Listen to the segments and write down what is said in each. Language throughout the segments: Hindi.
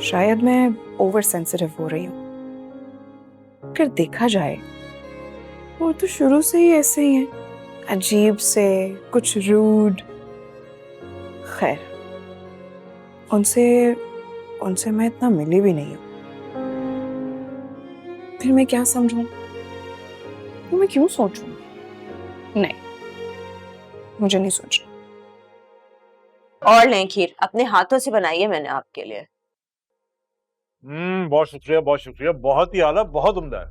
शायद मैं ओवर सेंसिटिव हो रही हूँ। अगर देखा जाए वो तो शुरू से ही ऐसे ही है, अजीब से, कुछ रूड। खैर, उनसे उनसे मैं इतना मिली भी नहीं हूँ, फिर मैं क्या समझूं? तो मैं क्यों सोचूं? नहीं, मुझे नहीं सोचना। और लें खीर, अपने हाथों से बनाई है मैंने आपके लिए। बहुत शुक्रिया, बहुत शुक्रिया, बहुत ही आला, बहुत उम्दा है।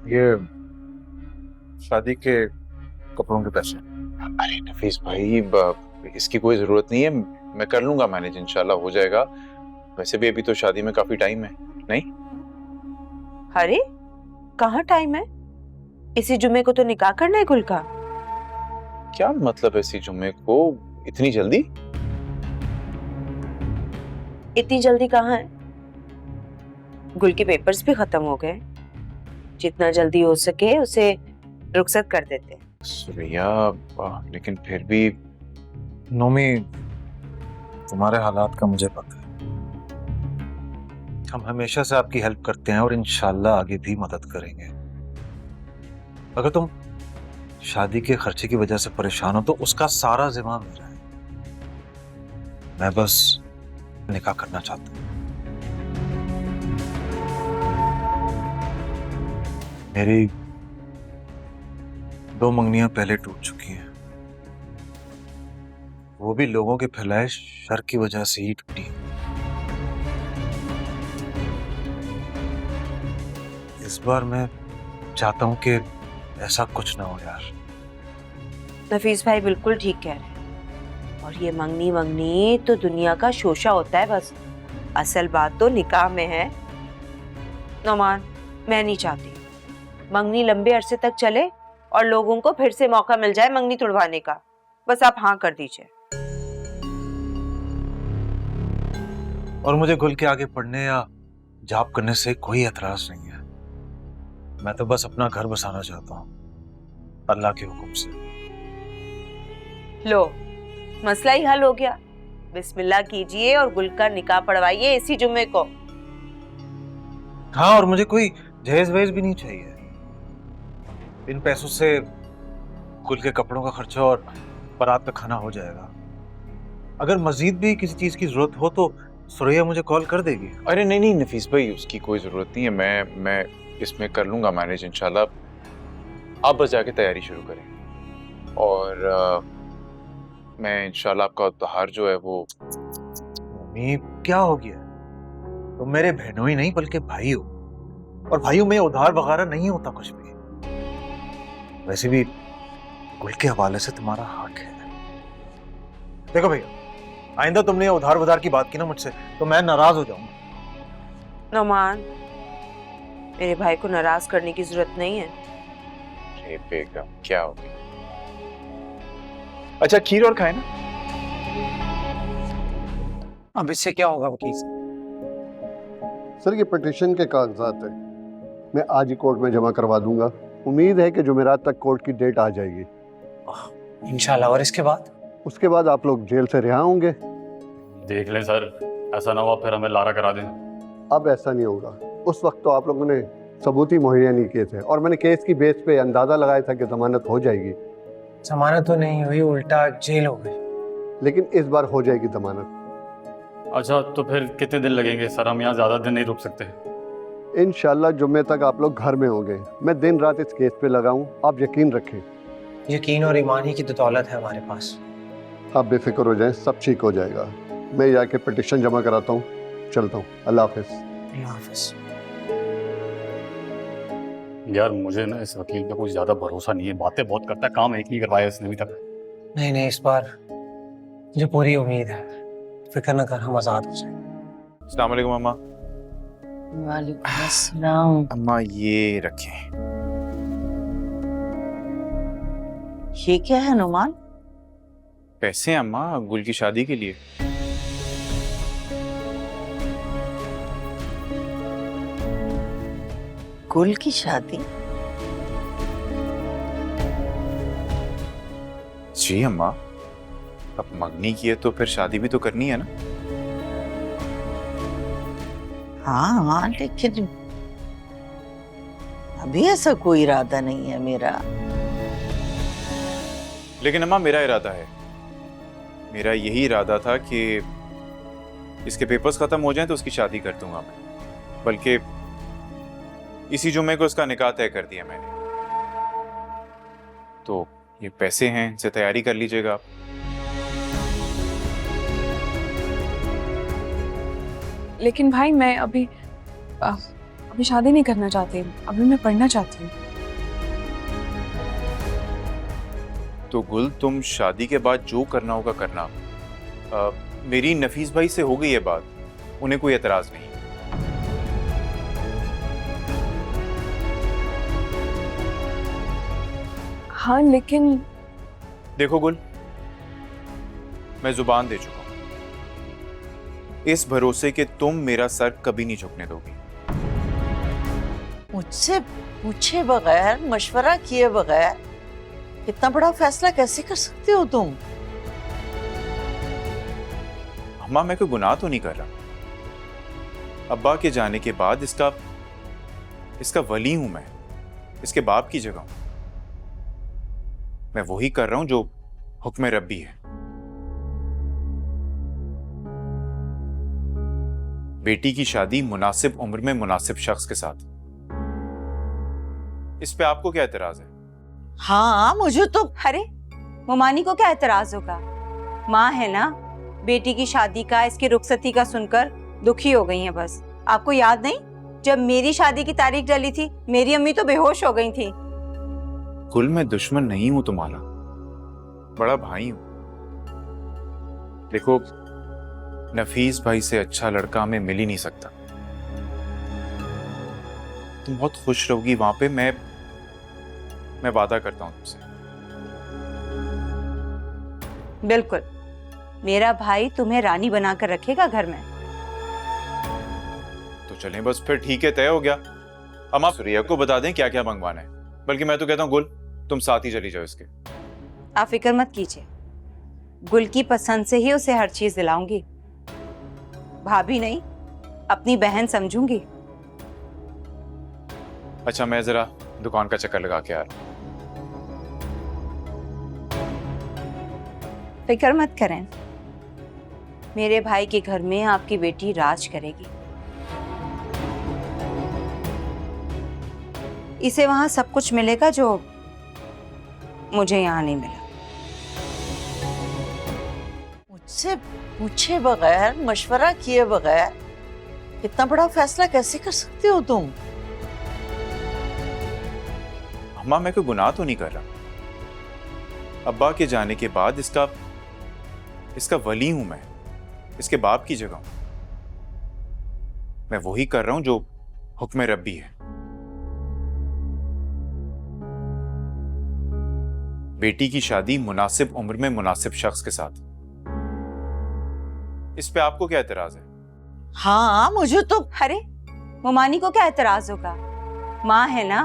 ये शादी के कपड़ों के पैसे। अरे नफीस भाई, इसकी कोई जरूरत नहीं है, मैं कर लूंगा मैनेज, इंशाल्लाह हो जाएगा। वैसे भी अभी तो शादी में काफी टाइम है। नहीं अरे कहाँ टाइम है? इसी जुमे को तो निकाह करना है गुल का। क्या मतलब है इसी जुम्मे को? इतनी जल्दी? इतनी जल्दी कहाँ है? गुल के पेपर्स भी खत्म हो गए, जितना जल्दी हो सके उसे रुखसत कर देते हैं। सुरैया, लेकिन फिर भी नोमी, तुम्हारे हालात का मुझे पता है। हम हमेशा से आपकी हेल्प करते हैं और इंशाल्लाह आगे भी मदद करेंगे। अगर तुम शादी के खर्चे की वजह से परेशान हो तो उसका सारा जिम्मा मेरा है। मैं बस निकाह करना चाहता हूं। मेरी 2 मंगनियां पहले टूट चुकी हैं, वो भी लोगों के फैलाए शर की वजह से ही टूटी। इस बार मैं चाहता हूं कि ऐसा कुछ ना हो यार। नफीस भाई बिल्कुल ठीक कह रहे हैं। और ये मंगनी मंगनी तो दुनिया का शोशा होता है बस, असल बात तो निकाह में है। नोमान, मैं नहीं चाहती मंगनी लंबे अरसे तक चले और लोगों को फिर से मौका मिल जाए मंगनी तुड़वाने का। बस आप हाँ कर दीजिए। और मुझे गुल के आगे पढ़ने या जॉब करने से कोई एतराज नहीं है। मैं तो बस अपना घर बसाना चाहता हूँ अल्लाह के हुक्म से। लो, मसला ही हल हो गया। बिस्मिल्लाह कीजिए और गुल का निकाह पढ़वाइए इसी जुम्मे को। हाँ, और मुझे कोई जहेज वहेज भी नहीं चाहिए। इन पैसों से गुल के कपड़ों का खर्चा और बारात का खाना हो जाएगा। अगर मजीद भी किसी चीज की जरूरत हो तो सुरैया मुझे कॉल कर देगी। अरे नहीं नहीं नफीस भाई, उसकी कोई जरूरत नहीं है, मैं इसमें कर लूंगा मैनेज इंशाल्लाह। आप बस जाके तैयारी शुरू करें और मैं इंशाल्लाह आपका त्योहार जो है वो। मम्मी, क्या हो गया? तुम मेरे बहनों ही नहीं बल्कि भाई हो, और भाइयों में उधार वगैरह नहीं होता कुछ भी। वैसे भी गुल के हवाले से तुम्हारा हक है। देखो भैया, आइंदा तुमने ये उधार वधार की बात की ना मुझसे तो मैं नाराज हो जाऊंगा। नोमान, मेरे भाई को नाराज करने की जरूरत नहीं है। अरे बेगम, क्या हो गया? अच्छा, खीर और खाए ना। अब इससे क्या होगा वकील साहब? सर, ये पिटीशन के कागजात हैं, मैं आज ही कोर्ट में जमा करवा दूंगा। उम्मीद है कि जुमेरात तक कोर्ट की डेट आ जाएगी। इंशाल्लाह। और इसके बाद? उसके बाद आप लोग जेल से रिहा होंगे। देख लें सर, ऐसा ना हुआ फिर हमें लारा करा दें। अब ऐसा नहीं होगा। उस वक्त तो आप लोगों ने सबूत ही मुहैया नहीं किए थे और मैंने केस की बेस पे अंदाजा लगाया था कि जमानत हो जाएगी, जमानत तो नहीं हुई, उल्टा जेल हो गई। लेकिन इस बार हो जाएगी जमानत। अच्छा, तो फिर कितने दिन लगेंगे सर? हम यहाँ ज़्यादा दिन नहीं रुक सकते। इंशाल्लाह जुम्मे तक आप लोग घर में होंगे। मैं दिन रात इस केस पे लगाऊं, आप यकीन रखें। यकीन और ईमान ही की तो दौलत है हमारे पास। आप बेफिक्र हो जाएं, सब ठीक हो जाएगा। मैं जाके पिटीशन जमा कराता हूँ, चलता हूँ। अल्लाह हाफिज। अल्लाह हाफिज। यार मुझे ना इस वकील पे कुछ ज़्यादा भरोसा नहीं है, बातें बहुत करता है, काम एक नहीं करवाया इसने अभी तक। नहीं नहीं, इस बार मुझे पूरी उम्मीद है। फिक्र न कर, हम आजाद हो जाएंगे। अस्सलाम वालेकुम अम्मा। वालेकुम अस्सलाम। अम्मा ये रखें। ये क्या है नुमान? पैसे अम्मा, गुल की शादी के लिए। गुल की शादी? जी अम्मा, अब मंगनी की है तो फिर शादी भी तो करनी है ना। हाँ हाँ, लेकिन अभी ऐसा कोई इरादा नहीं है मेरा। लेकिन अम्मा मेरा इरादा है, मेरा यही इरादा था कि इसके पेपर्स खत्म हो जाएं तो उसकी शादी कर दूंगा मैं। बल्कि इसी जुम्मे को उसका निकाह तय कर दिया मैंने। तो ये पैसे हैं, इनसे तैयारी कर लीजिएगा आप। लेकिन भाई मैं अभी शादी नहीं करना चाहती, अभी मैं पढ़ना चाहती हूँ। तो गुल, तुम शादी के बाद जो करना होगा करना। मेरी नफीस भाई से हो गई है बात, उन्हें कोई एतराज नहीं। हाँ लेकिन देखो गुल, मैं जुबान दे चुका हूं, इस भरोसे कि तुम मेरा सर कभी नहीं झुकने दोगी। मुझसे पूछे बगैर, मशवरा किए बगैर इतना बड़ा फैसला कैसे कर सकते हो तुम? अम्मा मैं कोई गुनाह तो नहीं कर रहा। अब्बा के जाने के बाद इसका वली हूं मैं, इसके बाप की जगह हूं। मैं वही कर रहा हूं जो हुक्म रब्बी है। बेटी की शादी मुनासिब उम्र में मुनासिब शख्स के साथ। इस पे आपको क्या एतराज है? हाँ मुझे तो। अरे मोमानी को क्या एतराज होगा? माँ है ना, बेटी की शादी का, इसकी रुखसती का सुनकर दुखी हो गई हैं बस। आपको याद नहीं, जब मेरी शादी की तारीख डली थी मेरी अम्मी तो बेहोश हो गई थी। कुल मैं दुश्मन नहीं हूं तुम्हारा, बड़ा भाई हूं। देखो, नफीस भाई से अच्छा लड़का हमें मिल ही नहीं सकता। तुम बहुत खुश रहोगी वहां पे, मैं वादा करता हूं तुमसे। बिल्कुल, मेरा भाई तुम्हें रानी बनाकर रखेगा घर में। तो चलें बस फिर, ठीक है, तय हो गया। हम आप सुरिया को बता दें क्या क्या मंगवाना है। बल्कि मैं तो कहता हूँ गुल, तुम साथ ही चली जाओ इसके। आप फिक्र मत कीजिए, गुल की पसंद से ही उसे हर चीज दिलाऊंगी। भाभी नहीं, अपनी बहन समझूंगी। अच्छा, मैं जरा दुकान का चक्कर लगा के आ रहा हूं। फिक्र मत करें, मेरे भाई के घर में आपकी बेटी राज करेगी। इसे वहां सब कुछ मिलेगा जो मुझे यहाँ नहीं मिला। मुझसे पूछे बगैर, मशवरा किए बगैर इतना बड़ा फैसला कैसे कर सकते हो तुम? अम्मा मैं कोई गुनाह तो नहीं कर रहा। अब्बा के जाने के बाद इसका वली हूं मैं, इसके बाप की जगह हूं। मैं वही कर रहा हूं जो हुक्म रब्बी है। बेटी की शादी मुनासिब उम्र में मुनासिब शख्स के साथ। इस पे आपको क्या एतराज है? हाँ मुझे तो। अरे मोमानी को क्या एतराज होगा? माँ है ना,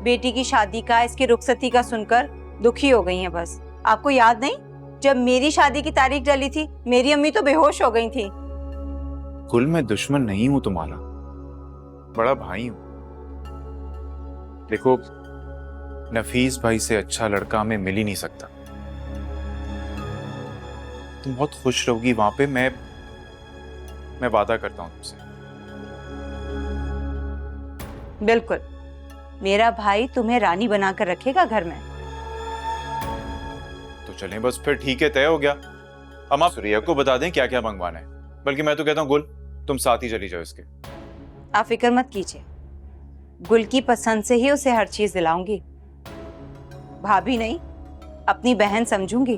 बेटी की शादी का, इसकी रुखसती का सुनकर दुखी हो गई हैं बस। आपको याद नहीं, जब मेरी शादी की तारीख डली थी मेरी अम्मी तो बेहोश हो गई थी। कुल मैं दुश्मन नहीं हूं तुम्हारा, बड़ा भाई हूं। देखो, नफीस भाई से अच्छा लड़का हमें मिल ही नहीं सकता। तुम बहुत खुश रहोगी वहां पे, मैं वादा करता हूं तुमसे। बिल्कुल, मेरा भाई तुम्हें रानी बनाकर रखेगा घर में। तो चलें बस फिर, ठीक है, तय हो गया। हम आप सुरिया को बता दें क्या क्या मंगवाना है। बल्कि मैं तो कहता हूँ गुल, तुम साथ ही चली जाओ इसके। आप फिक्र मत कीजिए, गुल की पसंद से ही उसे हर चीज दिलाऊंगी। भाभी नहीं, अपनी बहन समझूंगी।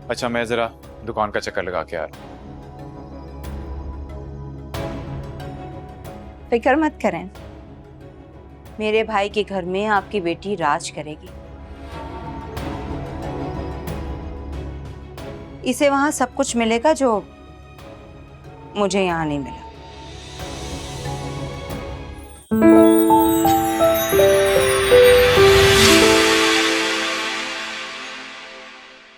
अच्छा, मैं जरा दुकान का चक्कर लगा के आ रहा हूं। फिक्र मत करें, मेरे भाई के घर में आपकी बेटी राज करेगी। इसे वहां सब कुछ मिलेगा जो मुझे यहाँ नहीं मिला।